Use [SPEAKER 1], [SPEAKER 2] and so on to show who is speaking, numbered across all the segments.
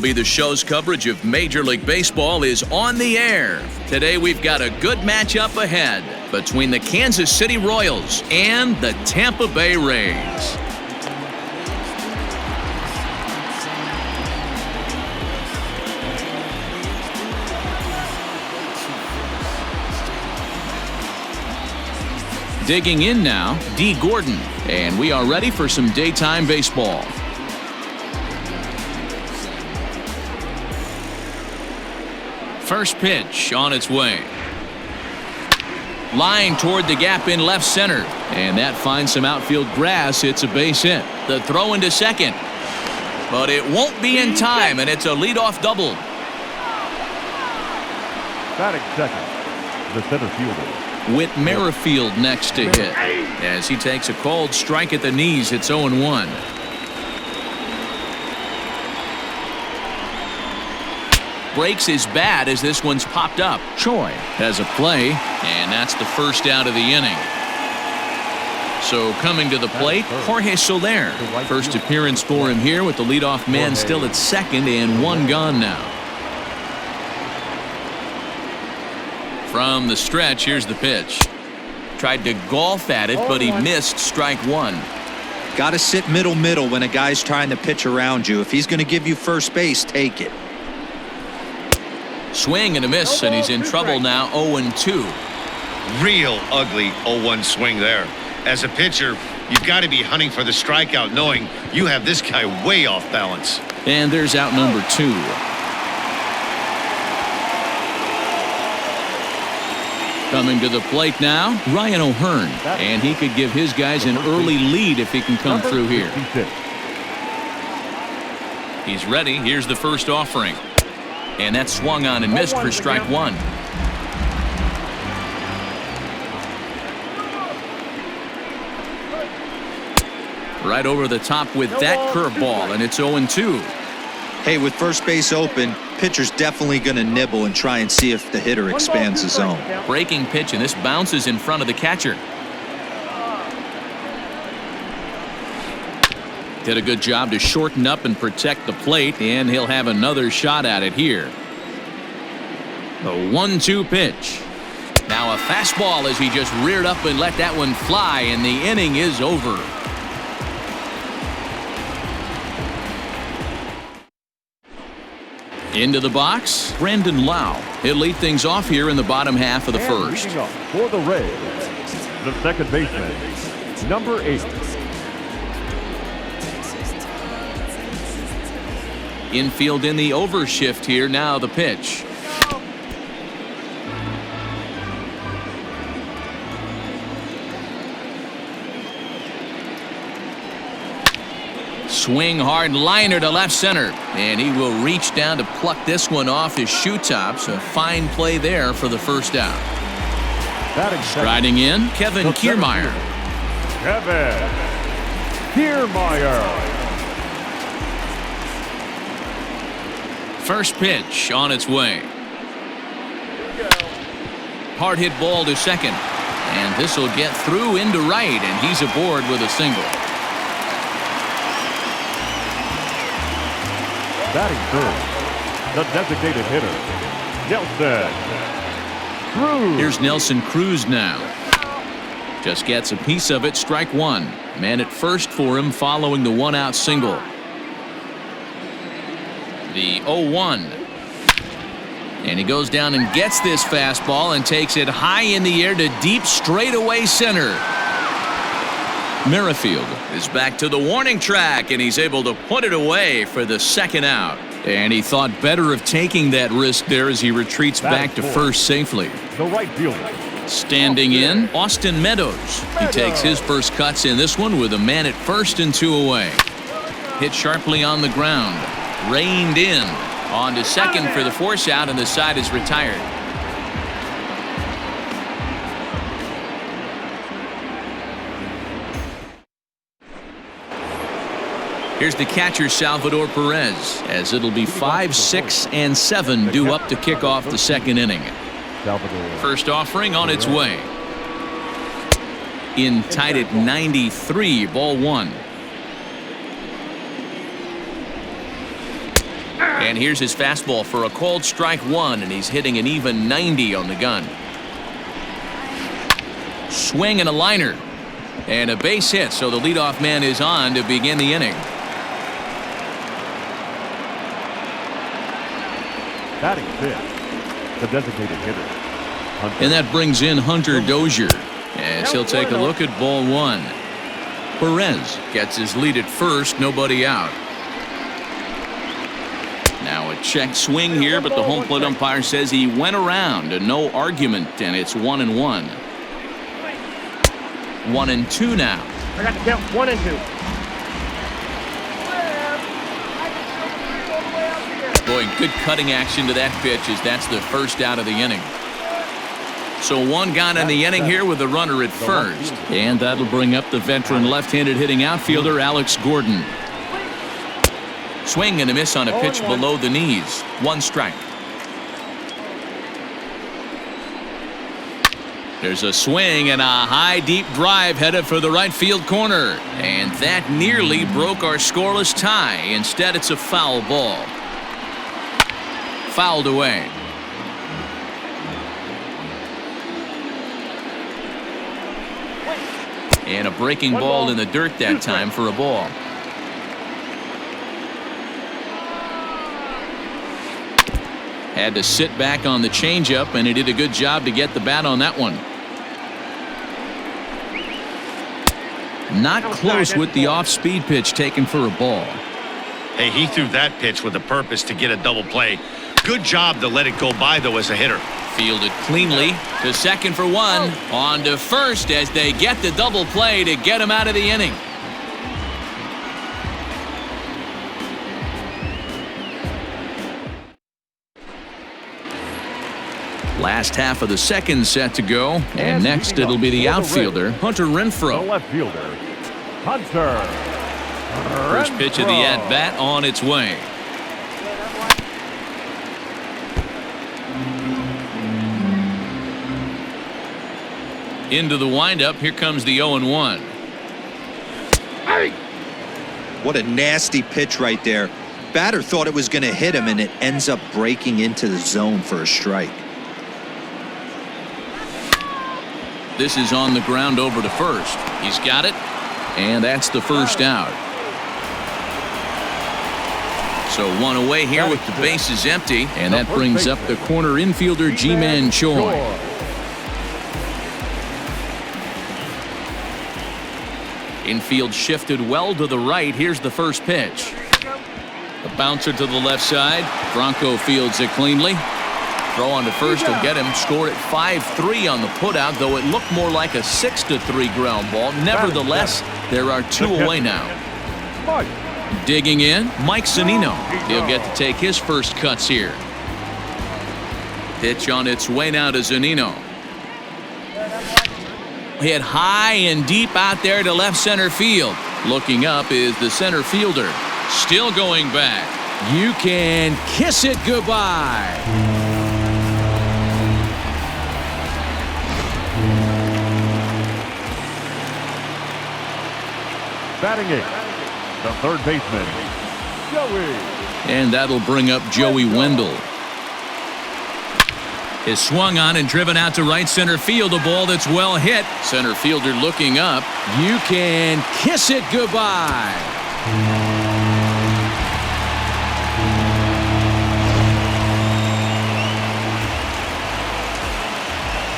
[SPEAKER 1] Be the show's coverage of Major League Baseball is on the air. Today we've got a good matchup ahead between the Kansas City Royals and the Tampa Bay Rays. Digging in now, D. Gordon, and we are ready for some daytime baseball. First pitch on its way. Line toward the gap in left center. And that finds some outfield grass. It's a base hit. The throw into second. But it won't be in time, and it's a leadoff double.
[SPEAKER 2] Batting second, the center fielder.
[SPEAKER 1] Whit Merrifield next to hit. As he takes a cold strike at the knees, it's 0-1. Breaks his bat as this one's popped up. Choi has a play, and that's the first out of the inning. So coming to the plate, Jorge Soler. First appearance for him here with the leadoff man still at second and one gone now. From the stretch, here's the pitch. Tried to golf at it, but he missed strike one.
[SPEAKER 3] Got to sit middle when a guy's trying to pitch around you. If he's going to give you first base, take it.
[SPEAKER 1] Swing and a miss, and he's in trouble now. 0-2.
[SPEAKER 4] Real ugly 0-1 swing there. As a pitcher, you've got to be hunting for the strikeout, knowing you have this guy way off balance.
[SPEAKER 1] And there's out number 2. Coming to the plate now, Ryan O'Hearn, and he could give his guys an early lead if he can come through here. He's ready. Here's the first offering. And that swung on and missed for strike one. Right over the top with that curveball, and it's 0-2.
[SPEAKER 3] Hey, with first base open, pitcher's definitely going to nibble and try and see if the hitter expands the zone.
[SPEAKER 1] Breaking pitch, and this bounces in front of the catcher. Did a good job to shorten up and protect the plate, and he'll have another shot at it here. The 1-2 pitch. Now a fastball as he just reared up and let that one fly, and the inning is over. Into the box, Brandon Lau. He'll lead things off here in the bottom half of the first.
[SPEAKER 2] For the Rays, the second baseman, number 8.
[SPEAKER 1] Infield in the overshift here. Now the pitch. Swing hard liner to left center, and he will reach down to pluck this one off his shoe tops. A fine play there for the first out. Striding in, Kevin Kiermaier.
[SPEAKER 2] Kevin Kiermaier.
[SPEAKER 1] First pitch on its way. Hard hit ball to second, and this will get through into right, and he's aboard with a single.
[SPEAKER 2] Batting third, the designated hitter, Nelson Cruz.
[SPEAKER 1] Here's Nelson Cruz now. Just gets a piece of it. Strike one. Man at first for him following the one-out single. The 0-1. And he goes down and gets this fastball and takes it high in the air to deep straightaway center. Merrifield is back to the warning track, and he's able to put it away for the second out. And he thought better of taking that risk there as he retreats back to first safely.
[SPEAKER 2] The right fielder.
[SPEAKER 1] Standing in, Austin Meadows. He takes his first cuts in this one with a man at first and 2 away. Hit sharply on the ground. Reined in. On to second for the force out, and the side is retired. Here's the catcher, Salvador Perez, as it'll be 5, 6, and 7 due up to kick off the second inning. First offering on its way. In tied at 93, ball one. And here's his fastball for a called strike one, and he's hitting an even 90 on the gun. Swing and a liner. And a base hit, so the leadoff man is on to begin the inning.
[SPEAKER 2] Batting fifth, the designated hitter. Hunter.
[SPEAKER 1] And that brings in Hunter Dozier, as he'll take a look at ball one. Perez gets his lead at first, nobody out. Now a check swing here, but the home plate umpire says he went around, and no argument, and it's 1-1. 1-2 now.
[SPEAKER 2] I got the count 1-2.
[SPEAKER 1] Boy, good cutting action to that pitch, as that's the first out of the inning. So one gone in the inning here with a runner at first. And that'll bring up the veteran left-handed hitting outfielder Alex Gordon. Swing and a miss on a pitch below the knees. One strike. There's a swing and a high deep drive headed for the right field corner. And that nearly broke our scoreless tie. Instead, it's a foul ball. Fouled away. And a breaking ball in the dirt that time for a ball. Had to sit back on the changeup, and he did a good job to get the bat on that one. Not close with the off-speed pitch taken for a ball.
[SPEAKER 4] Hey, he threw that pitch with a purpose to get a double play. Good job to let it go by, though, as a hitter.
[SPEAKER 1] Fielded cleanly to second for one. On to first as they get the double play to get him out of the inning. Last half of the second set to go, and next it'll be the outfielder, Hunter Renfroe.
[SPEAKER 2] The left fielder, Hunter.
[SPEAKER 1] First pitch of the at-bat on its way. Into the windup, here comes the 0-1.
[SPEAKER 3] What a nasty pitch right there. Batter thought it was going to hit him, and it ends up breaking into the zone for a strike.
[SPEAKER 1] This is on the ground over to first. He's got it, and that's the first out. So one away here with the bases empty, and that brings up the corner infielder Ji-Man Choi. Infield shifted well to the right. Here's the first pitch. The bouncer to the left side. Bronco fields it cleanly. Throw on to first will get him. Scored at 5-3 on the putout, though it looked more like a 6-3 ground ball. Nevertheless, there are two away now. Digging in, Mike Zunino. He'll get to take his first cuts here. Pitch on its way now to Zunino. Hit high and deep out there to left center field. Looking up is the center fielder. Still going back. You can kiss it goodbye.
[SPEAKER 2] Batting eighth, the third baseman, Joey.
[SPEAKER 1] And that'll bring up Joey Wendell. Is swung on and driven out to right center field. A ball that's well hit. Center fielder looking up. You can kiss it goodbye.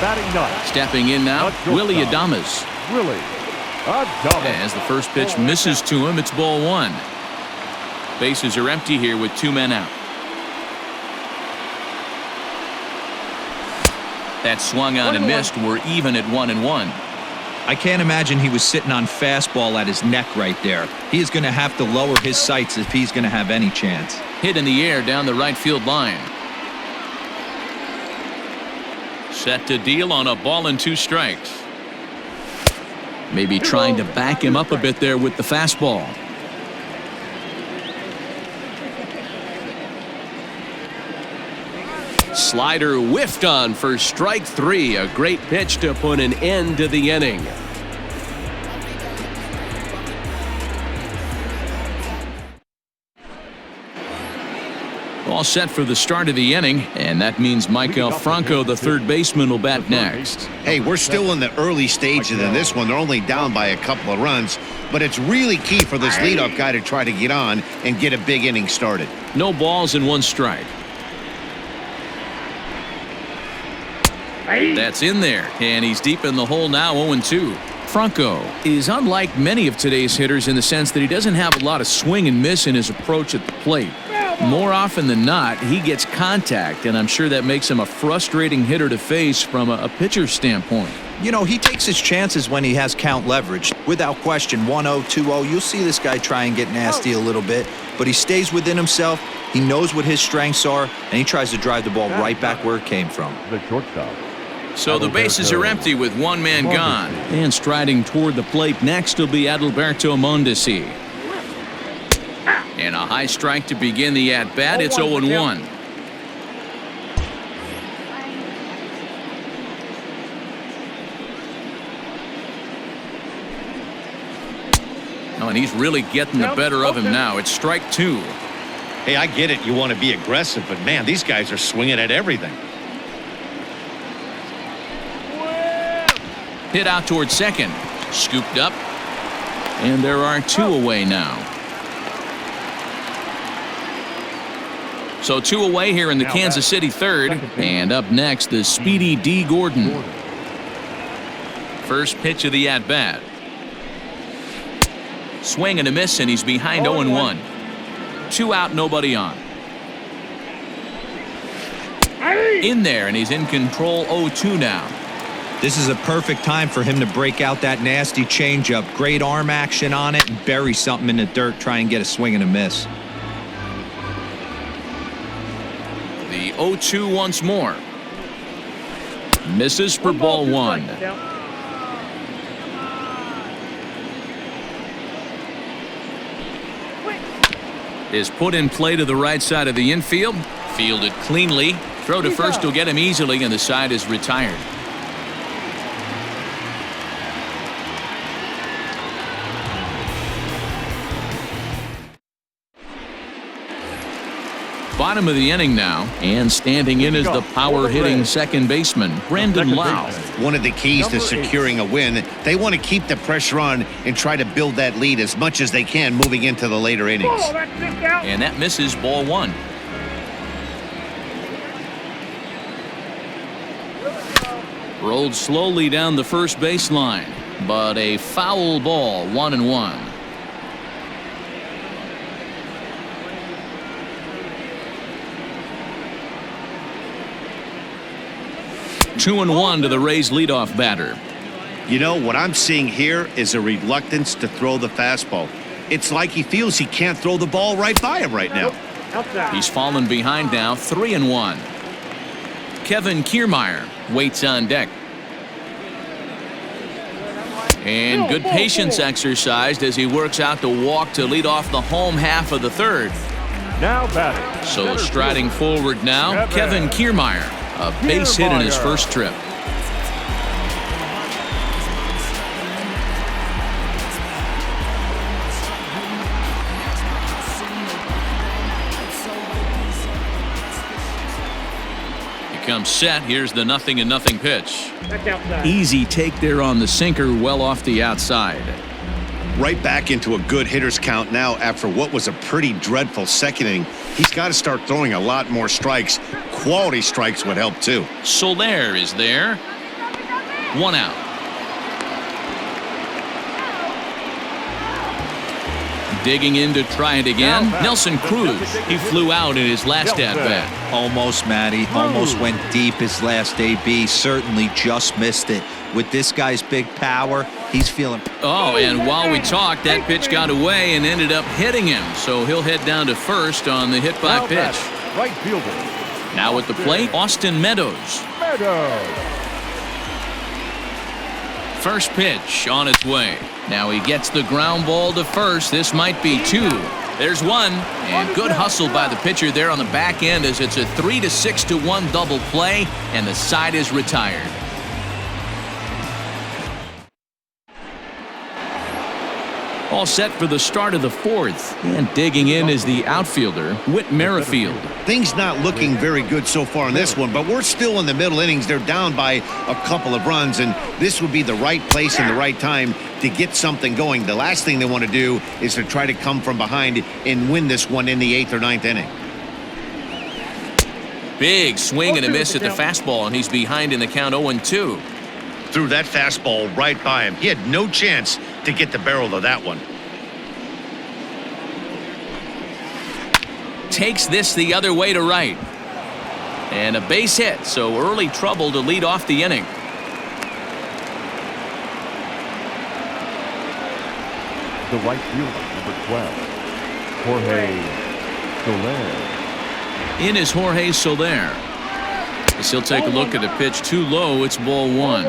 [SPEAKER 2] Batting ninth.
[SPEAKER 1] Stepping in now, Willie Adames.
[SPEAKER 2] Willie Adames.
[SPEAKER 1] As the first pitch misses to him, it's ball one. Bases are empty here with two men out. That swung on and missed. We're even at 1-1.
[SPEAKER 3] I can't imagine he was sitting on fastball at his neck right there. He is going to have to lower his sights if he's going to have any chance.
[SPEAKER 1] Hit in the air down the right field line. Set to deal on a ball and two strikes. Maybe trying to back him up a bit there with the fastball. Slider whiffed on for strike three. A great pitch to put an end to the inning. All set for the start of the inning, and that means Michael Franco, the third baseman, will bat next.
[SPEAKER 4] Hey, we're still in the early stages in this one. They're only down by a couple of runs, but it's really key for this leadoff guy to try to get on and get a big inning started.
[SPEAKER 1] No balls and one strike. That's in there, and he's deep in the hole now, 0-2. Franco is unlike many of today's hitters in the sense that he doesn't have a lot of swing and miss in his approach at the plate. More often than not, he gets contact, and I'm sure that makes him a frustrating hitter to face from a pitcher's standpoint.
[SPEAKER 3] You know, he takes his chances when he has count leverage. Without question, 1-0, 2-0, you'll see this guy try and get nasty a little bit, but he stays within himself. He knows what his strengths are, and he tries to drive the ball right back where it came from.
[SPEAKER 2] The shortstop.
[SPEAKER 1] So the bases are empty with one man gone. And striding toward the plate next will be Adalberto Mondesi. And a high strike to begin the at-bat. It's 0-1. Oh, and he's really getting the better of him now. It's strike two.
[SPEAKER 4] Hey, I get it. You want to be aggressive, but man, these guys are swinging at everything.
[SPEAKER 1] Hit out towards second. Scooped up. And there are two away now. So two away here in the Kansas City third. And up next, the speedy D. Gordon. First pitch of the at-bat. Swing and a miss, and he's behind 0-1. 2 out, nobody on. In there, and he's in control, 0-2 now.
[SPEAKER 3] This is a perfect time for him to break out that nasty changeup. Great arm action on it and bury something in the dirt. Try and get a swing and a miss.
[SPEAKER 1] The 0-2 once more. Misses for ball one. Is put in play to the right side of the infield. Fielded cleanly. Throw to first will get him easily, and the side is retired. Bottom of the inning now, and standing in is the power-hitting second baseman, Brandon Lau.
[SPEAKER 4] One of the keys to securing a win, they want to keep the pressure on and try to build that lead as much as they can moving into the later innings.
[SPEAKER 1] And that misses, ball one. Rolled slowly down the first baseline, but a foul ball, 1-1. 2-1 to the Rays leadoff batter.
[SPEAKER 4] You know, what I'm seeing here is a reluctance to throw the fastball. It's like he feels he can't throw the ball right by him right now.
[SPEAKER 1] He's fallen behind now, 3-1. Kevin Kiermaier waits on deck. And good patience exercised as he works out the walk to lead off the home half of the third.
[SPEAKER 2] Now batting.
[SPEAKER 1] So striding forward now, Kevin Kiermaier. A base hit in his first trip. He comes set. Here's the 0-0 pitch. Easy take there on the sinker, well off the outside.
[SPEAKER 4] Right back into a good hitter's count now after what was a pretty dreadful second inning. He's got to start throwing a lot more strikes. Quality strikes would help too.
[SPEAKER 1] Soler is there. 1 out. Digging in to try it again. Nelson Cruz. He flew out in his last at-bat.
[SPEAKER 3] Almost, Matty. Almost went deep his last AB. Certainly just missed it. With this guy's big power, he's feeling.
[SPEAKER 1] Oh, and while we talked, that pitch got away and ended up hitting him. So he'll head down to first on the hit by pitch.
[SPEAKER 2] Right fielder.
[SPEAKER 1] Now at the plate, Austin Meadows. First pitch on its way. Now he gets the ground ball to first. This might be 2. There's 1, and good hustle by the pitcher there on the back end as it's a 3-6-1 double play, and the side is retired. All set for the start of the fourth. And digging in is the outfielder, Whit Merrifield.
[SPEAKER 4] Things not looking very good so far in this one, but we're still in the middle innings. They're down by a couple of runs, and this would be the right place and the right time to get something going. The last thing they want to do is to try to come from behind and win this one in the 8th or 9th inning.
[SPEAKER 1] Big swing and a miss at the fastball, and he's behind in the count 0-2.
[SPEAKER 4] Threw that fastball right by him. He had no chance to get the barrel of that one.
[SPEAKER 1] Takes this the other way to right. And a base hit, so early trouble to lead off the inning.
[SPEAKER 2] The right fielder, number 12, Jorge Soler.
[SPEAKER 1] In is Jorge Soler. As he'll take a look at a pitch too low. It's ball one.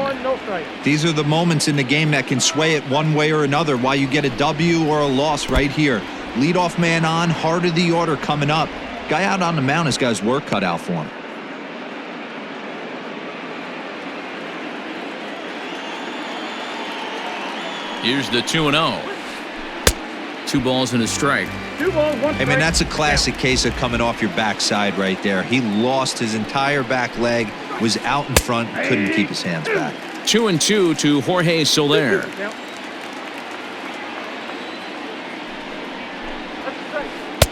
[SPEAKER 3] These are the moments in the game that can sway it one way or another. Why you get a W or a loss right here. Leadoff man on, heart of the order coming up. Guy out on the mound has got his work cut out for him.
[SPEAKER 1] Here's the 2-0. 2 balls and a strike.
[SPEAKER 5] 2 balls, 1 strike.
[SPEAKER 3] Hey, man, that's a classic case of coming off your backside right there. He lost his entire back leg, was out in front, couldn't keep his hands back.
[SPEAKER 1] 2-2 to Jorge Soler.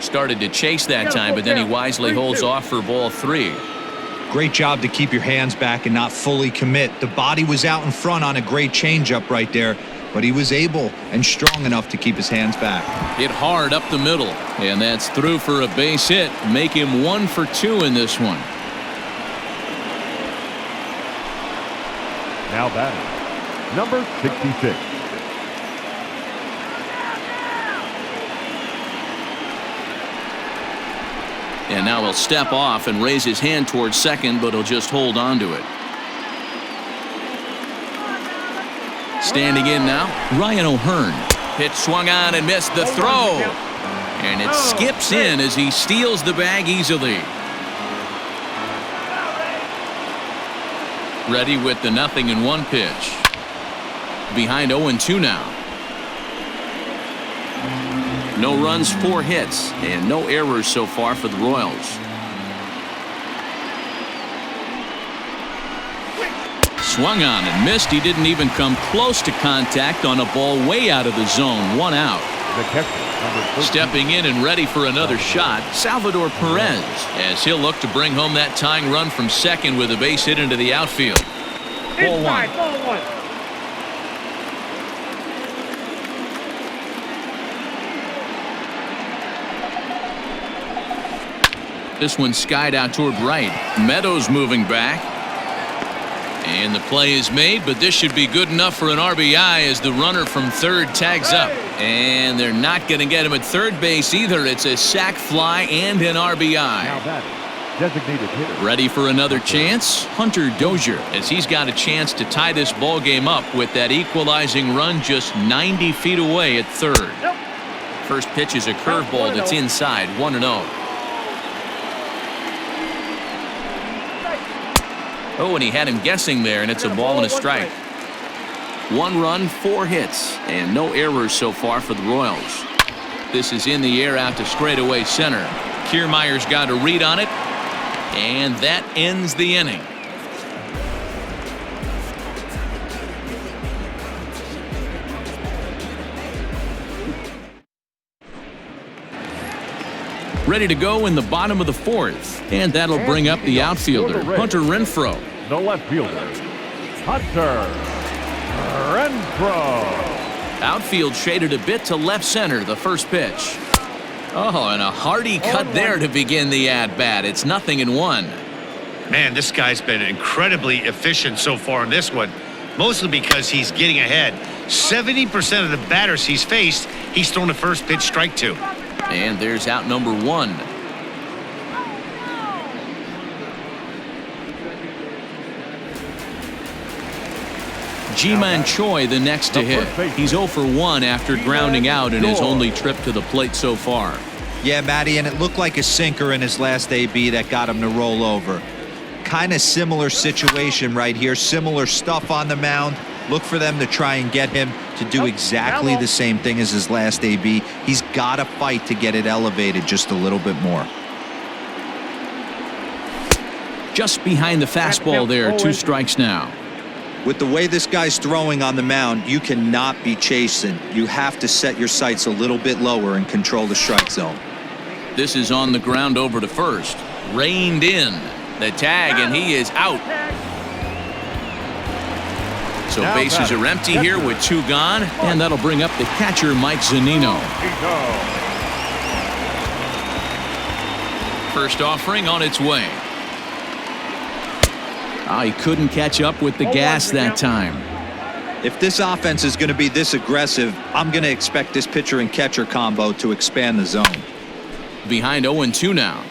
[SPEAKER 1] Started to chase that time, but then he wisely holds off for ball 3.
[SPEAKER 3] Great job to keep your hands back and not fully commit. The body was out in front on a great changeup right there, but he was able and strong enough to keep his hands back.
[SPEAKER 1] Hit hard up the middle, and that's through for a base hit. Make him 1 for 2 in this one.
[SPEAKER 2] Now batting, number 66.
[SPEAKER 1] And now he'll step off and raise his hand towards second, but he'll just hold on to it. Standing in now, Ryan O'Hearn. Pitch swung on and missed the throw. And it skips in as he steals the bag easily. Ready with the 0-1 pitch. Behind 0-2 now. No runs, 4 hits, and no errors so far for the Royals. Swung on and missed. He didn't even come close to contact on a ball way out of the zone. 1 out.
[SPEAKER 2] The catcher, number 13.
[SPEAKER 1] Stepping in and ready for another shot, Salvador Perez, as he'll look to bring home that tying run from second with a base hit into the outfield. Ball 1.
[SPEAKER 5] Ball 1.
[SPEAKER 1] This one skied out toward right. Meadows moving back. And the play is made, but this should be good enough for an RBI as the runner from third tags up. And they're not going to get him at third base either. It's a sac fly and an RBI.
[SPEAKER 2] Now batting, designated hitter.
[SPEAKER 1] Ready for another chance? Hunter Dozier, as he's got a chance to tie this ball game up with that equalizing run just 90 feet away at third. First pitch is a curveball that's inside, 1-0. Oh, and he had him guessing there, and it's a ball and a strike. 1 run, 4 hits, and no errors so far for the Royals. This is in the air out to straightaway center. Kiermaier's got a read on it, and that ends the inning. Ready to go in the bottom of the 4th, and that'll bring up the outfielder, Hunter Renfroe.
[SPEAKER 2] The left fielder, Hunter Renfroe.
[SPEAKER 1] Outfield shaded a bit to left center, the first pitch. Oh, and a hearty cut there to begin the at-bat. It's 0-1.
[SPEAKER 4] Man, this guy's been incredibly efficient so far in this one, mostly because he's getting ahead. 70% of the batters he's faced, he's thrown a first pitch strike to.
[SPEAKER 1] And there's out number 1. Ji-Man Choi the next to hit. He's 0 for 1 after grounding out in his only trip to the plate so far.
[SPEAKER 3] Yeah, Matty, and it looked like a sinker in his last AB that got him to roll over. Kind of similar situation right here. Similar stuff on the mound. Look for them to try and get him to do exactly the same thing as his last AB. He's got to fight to get it elevated just a little bit more.
[SPEAKER 1] Just behind the fastball there, 2 strikes now.
[SPEAKER 3] With the way this guy's throwing on the mound, you cannot be chasing. You have to set your sights a little bit lower and control the strike zone.
[SPEAKER 1] This is on the ground over to first. Reined in. The tag, and he is out. So bases are empty here with 2 gone, and that'll bring up the catcher, Mike Zunino. First offering on its way. Oh, he couldn't catch up with the gas that time.
[SPEAKER 3] If this offense is going to be this aggressive, I'm going to expect this pitcher and catcher combo to expand the zone.
[SPEAKER 1] Behind 0-2 now.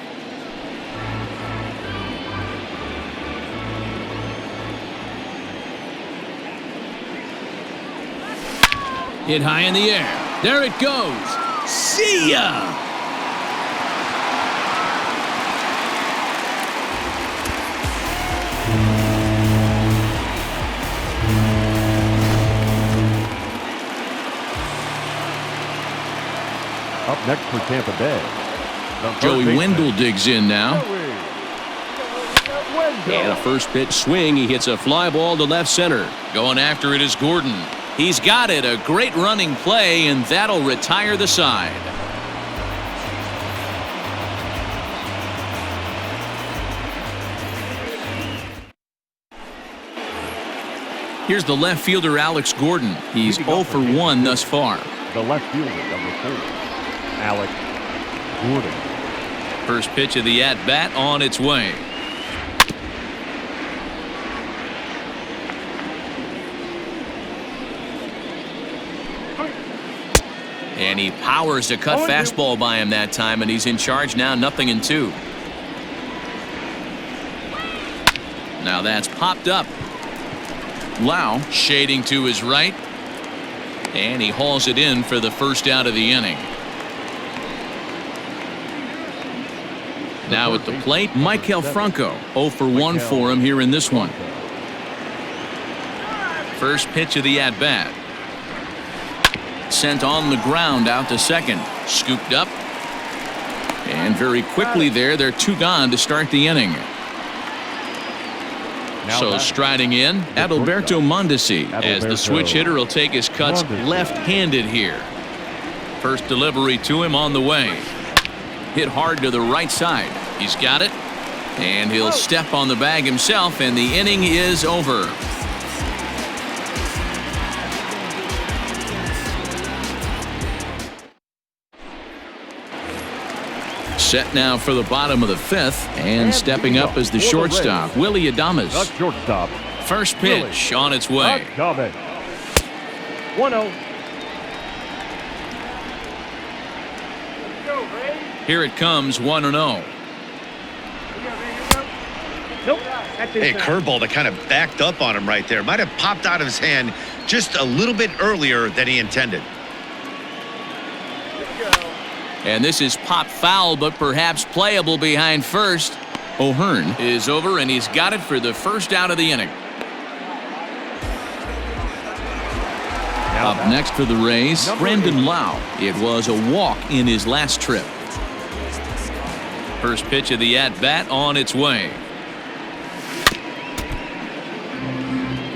[SPEAKER 1] Hit high in the air. There it goes. See ya!
[SPEAKER 2] Up next for Tampa Bay,
[SPEAKER 1] Joey Wendell digs in now. And a first pitch swing. He hits a fly ball to left center. Going after it is Gordon. He's got it. A great running play, and that'll retire the side. Here's the left fielder, Alex Gordon. He's 0 for 1 thus far.
[SPEAKER 2] the left fielder, number 4, Alex Gordon.
[SPEAKER 1] First pitch of the at-bat on its way. And he powers a cut fastball by him that time, and he's in charge now, 0-2. Now that's popped up. Lau shading to his right, and he hauls it in for the first out of the inning. Now at the plate, Maikel Franco, 0 for 1 for him here in this one. First pitch of the at-bat. Sent on the ground out to second. Scooped up. And very quickly they're 2 gone to start the inning. So striding in, Adalberto Mondesi, as the switch hitter will take his cuts left-handed here. First delivery to him on the way. Hit hard to the right side. He's got it. And he'll step on the bag himself, and the inning is over. Set now for the bottom of the 5th, and stepping up as the shortstop, Willie Adames.
[SPEAKER 2] The shortstop.
[SPEAKER 1] First pitch on its way.
[SPEAKER 2] 1-0.
[SPEAKER 1] Here it comes, 1-0.
[SPEAKER 4] Hey, curveball that kind of backed up on him right there. Might have popped out of his hand just a little bit earlier than he intended.
[SPEAKER 1] And this is pop foul, but perhaps playable behind first. O'Hearn is over, and he's got it for the first out of the inning. Up next for the Rays, Brandon Lau. It was a walk in his last trip. First pitch of the at-bat on its way.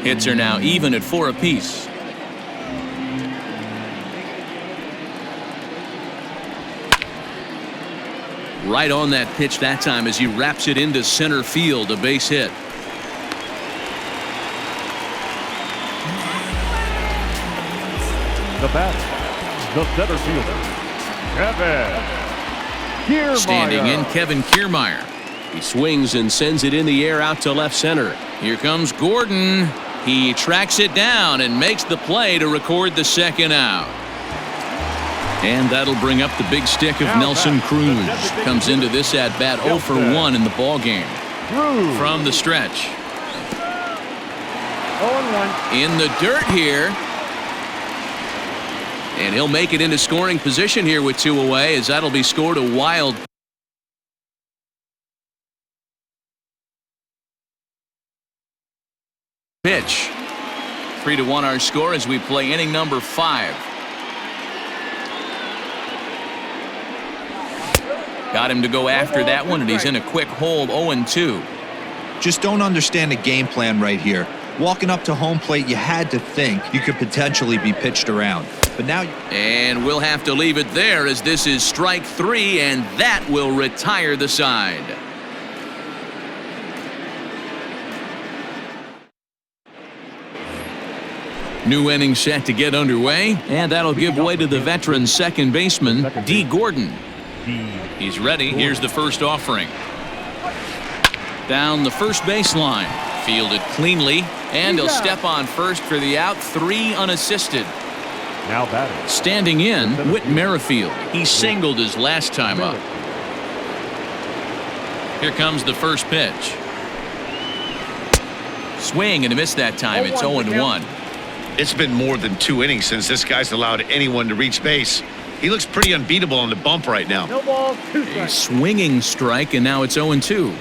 [SPEAKER 1] Hits are now even at 4 apiece. Right on that pitch that time as he wraps it into center field, a base hit.
[SPEAKER 2] The bat, the center fielder, Kevin Kiermaier.
[SPEAKER 1] Standing in, Kevin Kiermaier. He swings and sends it in the air out to left center. Here comes Gordon. He tracks it down and makes the play to record the second out. And that'll bring up the big stick of Nelson Cruz. Comes into this at-bat 0 for 1 in the ballgame. From the stretch.
[SPEAKER 2] 0-1.
[SPEAKER 1] In the dirt here. And he'll make it into scoring position here with 2 away, as that'll be scored a wild pitch. 3-1 our score as we play inning number 5. Got him to go after that one, and he's in a quick hold, 0-2.
[SPEAKER 3] Just don't understand the game plan right here. Walking up to home plate, you had to think you could potentially be pitched around. But now...
[SPEAKER 1] And we'll have to leave it there as this is strike 3, and that will retire the side. New inning set to get underway, and that'll give way to the veteran second baseman, D. Gordon. He's ready. Here's the first offering. Down the first baseline. Fielded cleanly, and he'll step on first for the out. 3 unassisted.
[SPEAKER 2] Now batting.
[SPEAKER 1] Standing in, Whit Merrifield. He singled his last time up. Here comes the first pitch. Swing and a miss that time. It's 0-1.
[SPEAKER 4] It's been more than 2 innings since this guy's allowed anyone to reach base. He looks pretty unbeatable on the bump right now.
[SPEAKER 2] No ball, 2 strikes.
[SPEAKER 1] A swinging strike, and now it's 0-2.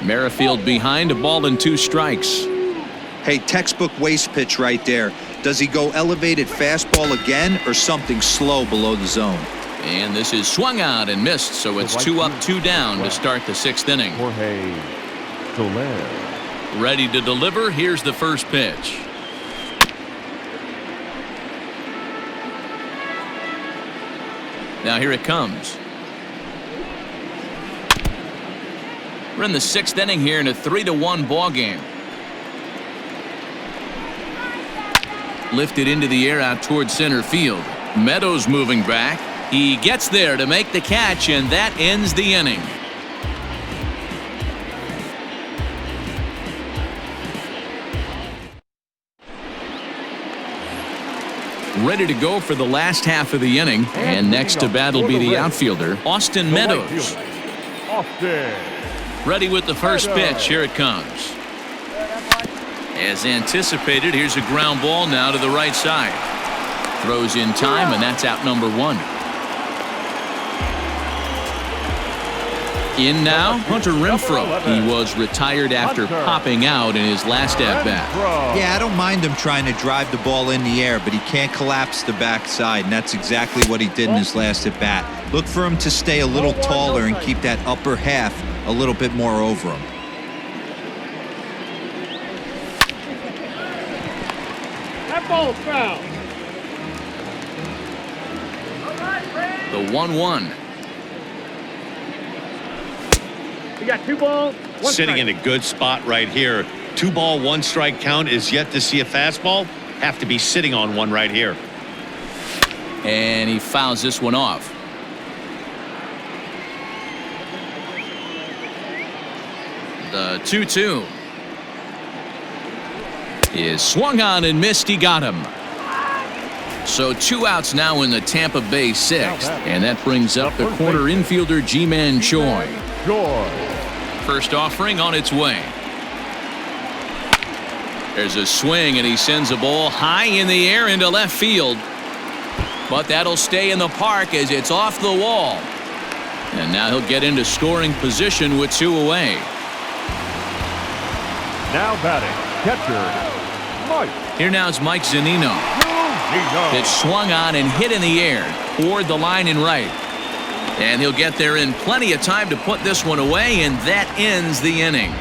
[SPEAKER 1] Merrifield behind, a ball and 2 strikes.
[SPEAKER 3] Hey, textbook waste pitch right there. Does he go elevated fastball again or something slow below the zone?
[SPEAKER 1] And this is swung out and missed, so it's 2 up, 2 down to start the 6th inning.
[SPEAKER 2] Jorge Soler.
[SPEAKER 1] Ready to deliver. Here's the first pitch. Now here it comes. We're in the 6th inning here in a 3-1 ball game. Lifted into the air out towards center field. Meadows moving back. He gets there to make the catch, and that ends the inning. Ready to go for the last half of the inning, and next to bat will be the outfielder, Austin Meadows.
[SPEAKER 2] Austin.
[SPEAKER 1] Ready with the first pitch. Here it comes. As anticipated, here's a ground ball now to the right side. Throws in time, and that's out number 1. In now, Hunter Renfroe. He was retired after popping out in his last at-bat.
[SPEAKER 3] Yeah, I don't mind him trying to drive the ball in the air, but he can't collapse the backside, and that's exactly what he did in his last at-bat. Look for him to stay a little taller and keep that upper half a little bit more over him.
[SPEAKER 2] That ball's foul.
[SPEAKER 1] The 1-1.
[SPEAKER 2] We got 2 balls, 1
[SPEAKER 4] Sitting
[SPEAKER 2] strike.
[SPEAKER 4] in a good spot right here. 2 ball, 1 strike count is yet to see a fastball. Have to be sitting on one right here.
[SPEAKER 1] And he fouls this one off. The 2-2 is swung on and missed. He got him. So 2 outs now in the Tampa Bay 6th, and that brings up the corner infielder Ji-Man Choi. First offering on its way. There's a swing, and he sends a ball high in the air into left field. But that'll stay in the park as it's off the wall. And now he'll get into scoring position with 2 away.
[SPEAKER 2] Now batting, catcher, Mike.
[SPEAKER 1] Here now is Mike Zunino. Pitch swung on and hit in the air toward the line and right. And he'll get there in plenty of time to put this one away, and that ends the inning.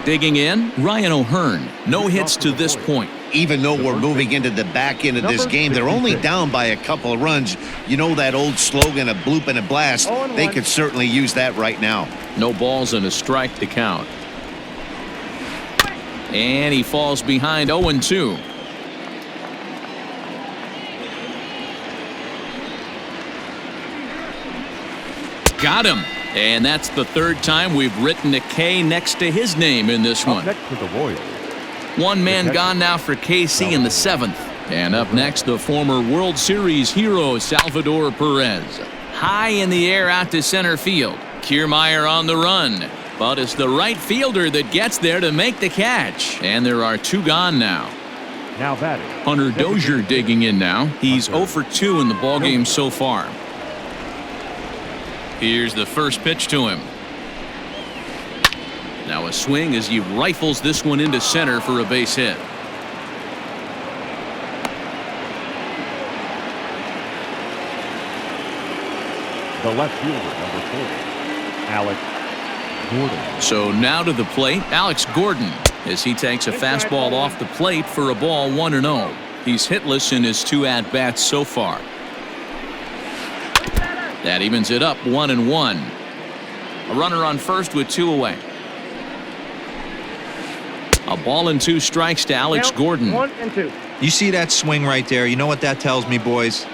[SPEAKER 1] Digging in, Ryan O'Hearn. No hits to this point.
[SPEAKER 4] Even though we're moving into the back end of this game, they're only down by a couple of runs. You know that old slogan, a bloop and a blast. They could certainly use that right now.
[SPEAKER 1] No balls and a strike to count. And he falls behind 0-2. Got him. And that's the 3rd time we've written a K next to his name in this one.
[SPEAKER 2] Next to the Royals.
[SPEAKER 1] 1 man gone now for KC in the 7th. And up next, the former World Series hero, Salvador Perez. High in the air out to center field. Kiermaier on the run. But it's the right fielder that gets there to make the catch. And there are 2 gone now.
[SPEAKER 2] Now batting,
[SPEAKER 1] Hunter Dozier digging in now. He's 0 for 2 in the ballgame so far. Here's the first pitch to him. Now a swing as he rifles this one into center for a base hit.
[SPEAKER 2] The left fielder, number 4, Alex Gordon.
[SPEAKER 1] So now to the plate, Alex Gordon, as he takes a fastball off the plate for a ball 1-0. He's hitless in his 2 at-bats so far. That evens it up 1-1. A runner on first with 2 away. A ball and 2 strikes to Alex Gordon.
[SPEAKER 5] 1-2.
[SPEAKER 3] You see that swing right there? You know what that tells me, boys?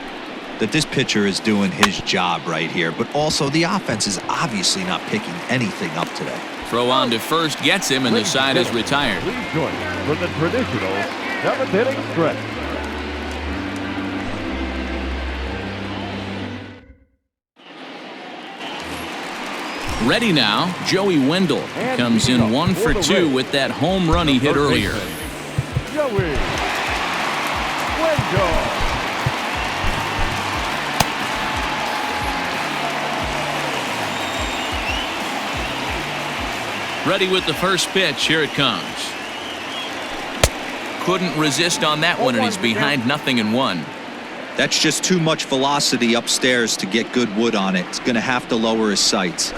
[SPEAKER 3] That this pitcher is doing his job right here, but also the offense is obviously not picking anything up today.
[SPEAKER 1] Throw on to first gets him, and the side is retired.
[SPEAKER 2] Please join us for the traditional 7th inning stretch.
[SPEAKER 1] Ready now, Joey Wendell
[SPEAKER 2] And
[SPEAKER 1] comes
[SPEAKER 2] leading
[SPEAKER 1] in
[SPEAKER 2] up
[SPEAKER 1] 1 for
[SPEAKER 2] for the
[SPEAKER 1] 2
[SPEAKER 2] Rays,
[SPEAKER 1] with that home run he hit
[SPEAKER 2] third
[SPEAKER 1] earlier.
[SPEAKER 2] baseman, Joey Wendell.
[SPEAKER 1] Ready with the first pitch. Here it comes. Couldn't resist on that one, and he's behind 0-1.
[SPEAKER 3] That's just too much velocity upstairs to get good wood on it. It's going to have to lower his sights.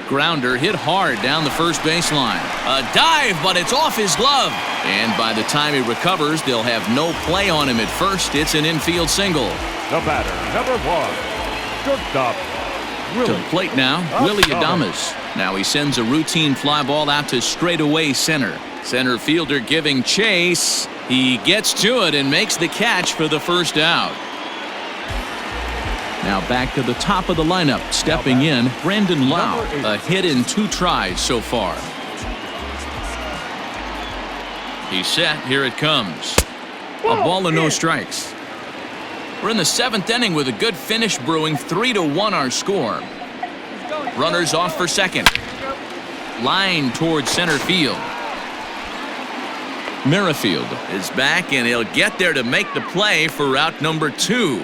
[SPEAKER 1] Grounder hit hard down the first baseline. A dive, but it's off his glove. And by the time he recovers, they'll have no play on him at first. It's an infield single.
[SPEAKER 2] The batter, number 1, shortstop,
[SPEAKER 1] To
[SPEAKER 2] Willie.
[SPEAKER 1] the plate now, Willie Adames. Now he sends a routine fly ball out to straightaway center. Center fielder giving chase. He gets to it and makes the catch for the first out. Now back to the top of the lineup. Stepping in, Brandon Lau. A hit in 2 tries so far. He's set. Here it comes. A ball and no strikes. We're in the 7th inning with a good finish brewing. 3-1 our score. Runners off for second. Line towards center field. Merrifield is back, and he'll get there to make the play for route number 2.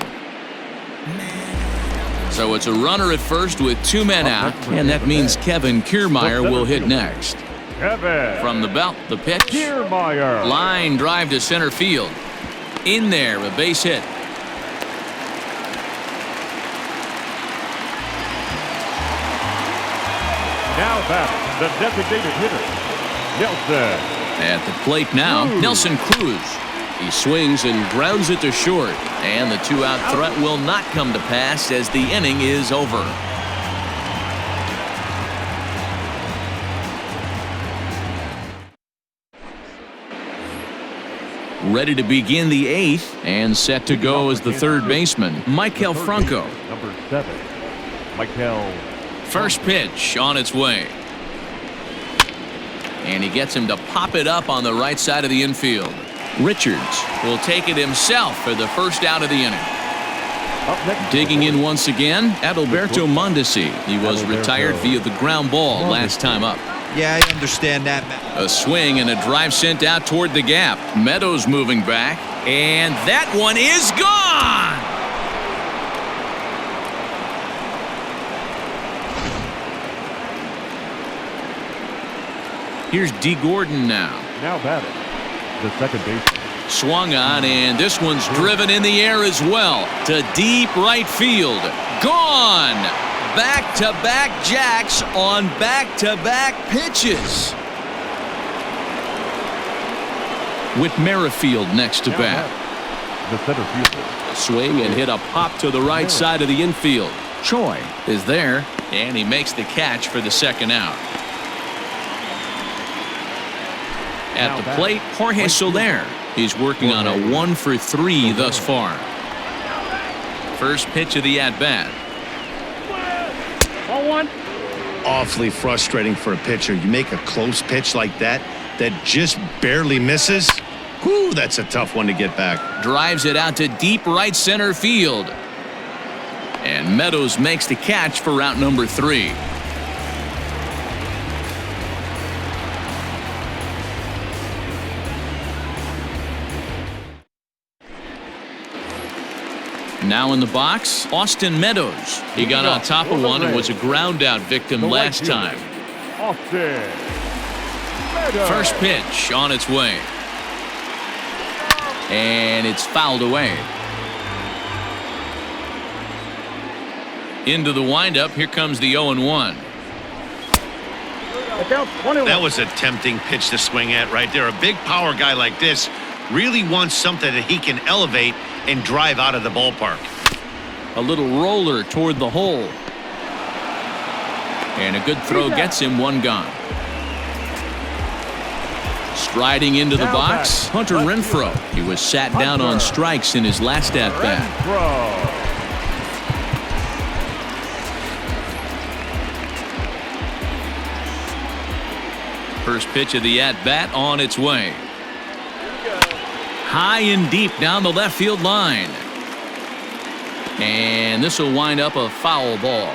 [SPEAKER 1] So it's a runner at first with 2 men out, and that means Kevin Kiermaier will hit next.
[SPEAKER 2] Kevin
[SPEAKER 1] From the belt, the pitch.
[SPEAKER 2] Kiermaier.
[SPEAKER 1] Line drive to center field. In there, a base hit.
[SPEAKER 2] Now batting, the designated hitter, Nelson.
[SPEAKER 1] At the plate now, Nelson Cruz. He swings and grounds it to short. And the 2-out threat will not come to pass as the inning is over. Ready to begin the 8th and set to go as the third baseman, Michael Franco.
[SPEAKER 2] Number 7, Michael.
[SPEAKER 1] First pitch on its way. And he gets him to pop it up on the right side of the infield. Richards will take it himself for the first out of the inning.
[SPEAKER 2] Up next,
[SPEAKER 1] Digging in once again, Adalberto Mondesi. He was retired via the ground ball last time up.
[SPEAKER 3] Yeah, I understand that, Matt.
[SPEAKER 1] A swing and a drive sent out toward the gap. Meadows moving back, and that one is gone! Here's D. Gordon now.
[SPEAKER 2] now batting, the second baseman.
[SPEAKER 1] Swung on, and this one's driven in the air as well to deep right field. Gone! Back-to-back jacks on back-to-back pitches. With Merrifield next to
[SPEAKER 2] Now
[SPEAKER 1] bat.
[SPEAKER 2] batting, the center fielder.
[SPEAKER 1] Swing and hit a pop to the right side of the infield. Choi is there, and he makes the catch for the second out. At the plate, Jorge Soler. He's working on a 1-for-3 thus far. First pitch of the at-bat.
[SPEAKER 4] Awfully frustrating for a pitcher. You make a close pitch like that just barely misses. Whew, that's a tough one to get back.
[SPEAKER 1] Drives it out to deep right center field. And Meadows makes the catch for route number 3. Now in the box, Austin Meadows. He got on top of one and was a ground out victim last time.
[SPEAKER 2] Austin Meadows.
[SPEAKER 1] First pitch on its way. And it's fouled away. Into the windup, here comes the 0-1.
[SPEAKER 4] That was a tempting pitch to swing at right there. A big power guy like this really wants something that he can elevate and drive out of the ballpark.
[SPEAKER 1] A little roller toward the hole. And a good throw gets him one gone. Striding into the box, Hunter Renfroe. He was sat down on strikes in his last at-bat. First pitch of the at-bat on its way. High and deep down the left field line. And this will wind up a foul ball.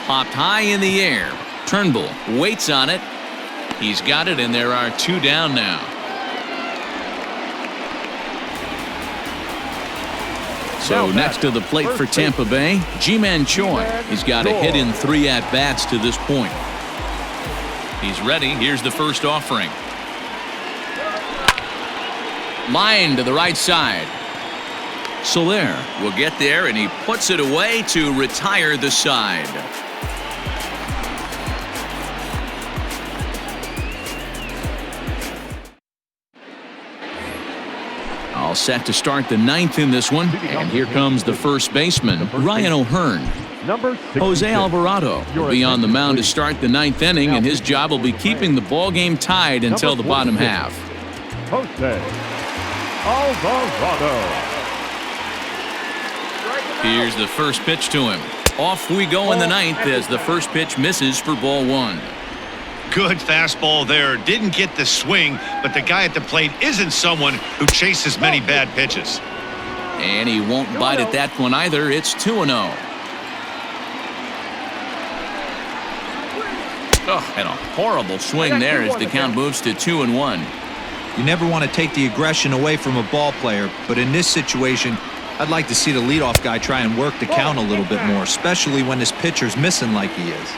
[SPEAKER 1] Popped high in the air. Turnbull waits on it. He's got it, and there are two down now. So next to the plate for Tampa Bay, Ji-Man Choi. He's got a hit in 3 at-bats to this point. He's ready. Here's the first offering. Line to the right side. Soler will get there, and he puts it away to retire the side. All set to start the 9th in this one, and here comes the first baseman, Ryan O'Hearn. Jose Alvarado will be on the mound to start the 9th inning, and his job will be keeping the ball game tied until the bottom half.
[SPEAKER 2] Jose Alvarado.
[SPEAKER 1] Here's the first pitch to him. Off we go in the 9th as the first pitch misses for ball 1.
[SPEAKER 4] Good fastball there. Didn't get the swing, but the guy at the plate isn't someone who chases many bad pitches.
[SPEAKER 1] And he won't bite at that one either. It's 2-0. Oh, and a horrible swing there as the count moves to 2-1.
[SPEAKER 3] You never want to take the aggression away from a ball player, but in this situation, I'd like to see the leadoff guy try and work the count a little bit more, especially when this pitcher's missing like he is.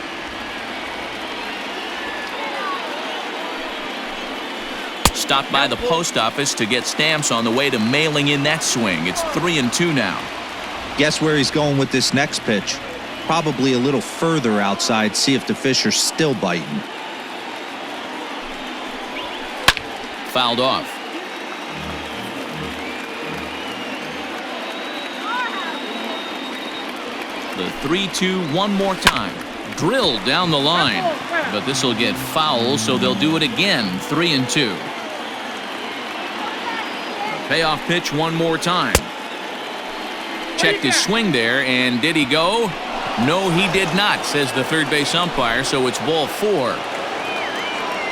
[SPEAKER 1] Stopped by the post office to get stamps on the way to mailing in that swing. It's 3-2 now.
[SPEAKER 3] Guess where he's going with this next pitch? Probably a little further outside, see if the fish are still biting.
[SPEAKER 1] Fouled off. The 3-2 one more time. Drilled down the line. But this will get foul, so they'll do it again. 3-2. Payoff pitch one more time. Checked his swing there, and did he go? No, he did not, says the third base umpire, so it's ball 4.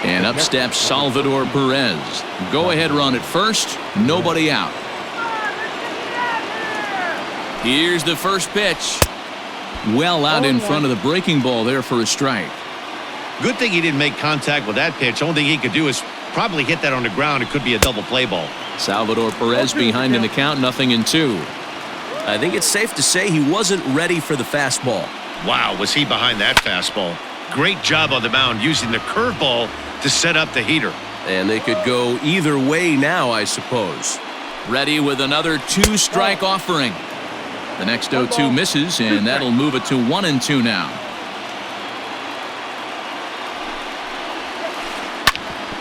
[SPEAKER 1] And up steps Salvador Perez. Go ahead run at first, nobody out. Here's the first pitch. Well out in front of the breaking ball there for a strike.
[SPEAKER 4] Good thing he didn't make contact with that pitch. Only thing he could do is probably hit that on the ground. It could be a double play ball.
[SPEAKER 1] Salvador Perez behind in the count, 0-2. I think it's safe to say he wasn't ready for the fastball.
[SPEAKER 4] Wow, was he behind that fastball. Great job on the mound using the curveball to set up the heater.
[SPEAKER 1] And they could go either way now, I suppose. Ready with another 2-strike offering. The next 0-2 misses, and that'll move it to 1-2 now.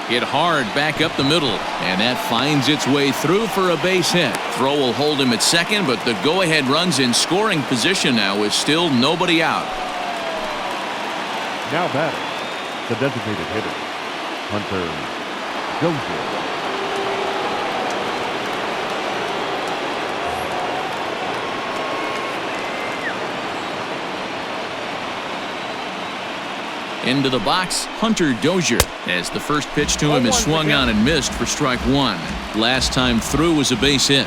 [SPEAKER 1] Hit hard back up the middle, and that finds its way through for a base hit. Throw will hold him at second, but the go-ahead run's in scoring position now with still nobody out.
[SPEAKER 2] Now batting, the designated hitter, Hunter Dozier.
[SPEAKER 1] Into the box, Hunter Dozier, as the first pitch to him is swung on and missed for strike 1. Last time through was a base hit.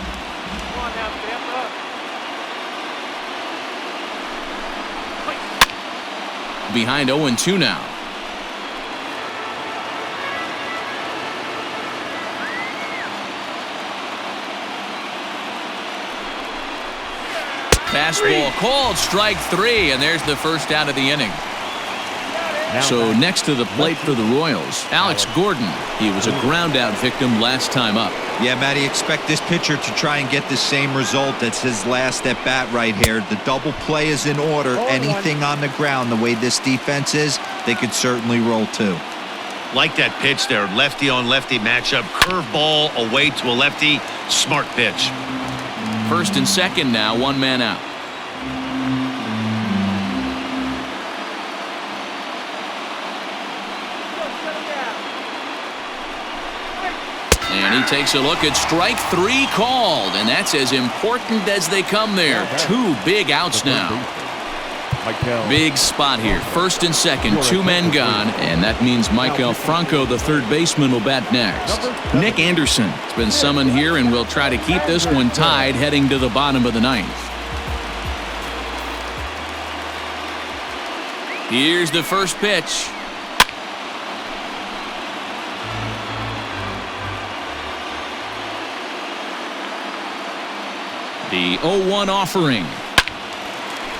[SPEAKER 1] Behind 0-2 now. Fastball called, strike 3, and there's the first out of the inning. So next to the plate for the Royals, Alex Gordon. He was a ground-out victim last time up.
[SPEAKER 3] Yeah, Matty, expect this pitcher to try and get the same result. That's his last at-bat right here. The double play is in order. Anything on the ground, the way this defense is, they could certainly roll too.
[SPEAKER 4] Like that pitch there, lefty on lefty matchup, curveball away to a lefty, smart pitch.
[SPEAKER 1] First and second now, one man out. And he takes a look at strike 3 called, and that's as important as they come there. 2 big outs now. Big spot here. First and second, 2 men gone, and that means Michael Franco, the third baseman, will bat next. Nick Anderson has been summoned here and will try to keep this one tied heading to the bottom of the 9th. Here's the first pitch. The 0-1 offering.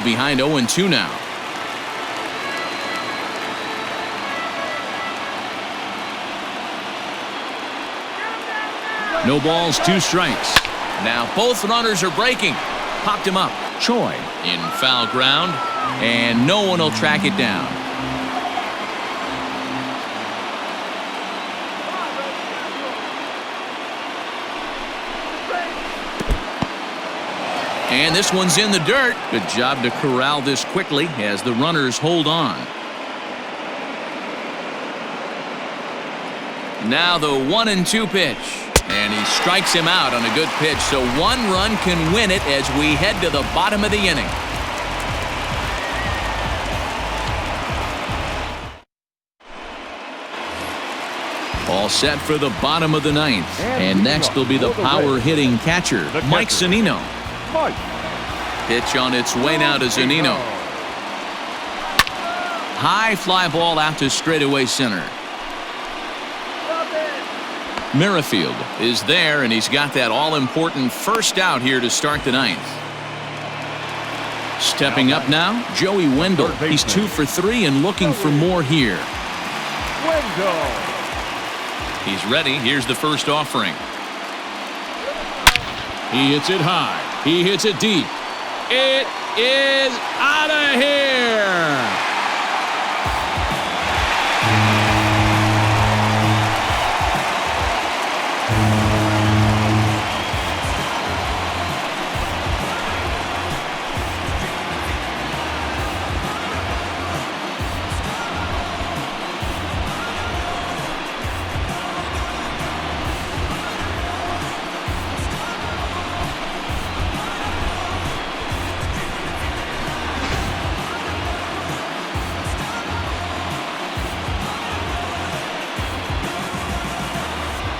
[SPEAKER 1] Behind 0-2 now. No balls, 2 strikes. Now both runners are breaking. Popped him up. Choi in foul ground, and no one will track it down. And this one's in the dirt. Good job to corral this quickly as the runners hold on. Now the 1-2 pitch. And he strikes him out on a good pitch. So 1 run can win it as we head to the bottom of the inning. All set for the bottom of the 9th. And next will be the power hitting catcher, Mike Zunino. Pitch on its way now to Zunino. High fly ball out to straightaway center. Merrifield is there, and he's got that all-important first out here to start the 9th. Stepping up now, Joey Wendell. He's 2 for 3 and looking for more here. He's ready. Here's the first offering. He hits it high. He hits it deep. It is out of here.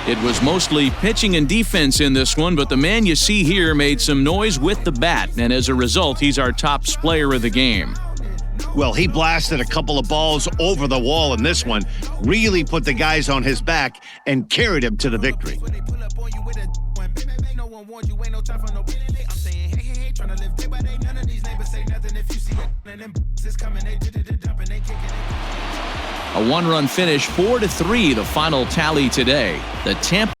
[SPEAKER 1] It was mostly pitching and defense in this one, but the man you see here made some noise with the bat, and as a result, he's our top player of the game.
[SPEAKER 4] Well, he blasted a couple of balls over the wall in this one, really put the guys on his back and carried him to the victory.
[SPEAKER 1] A 1-run finish, 4-3, the final tally today. The Tampa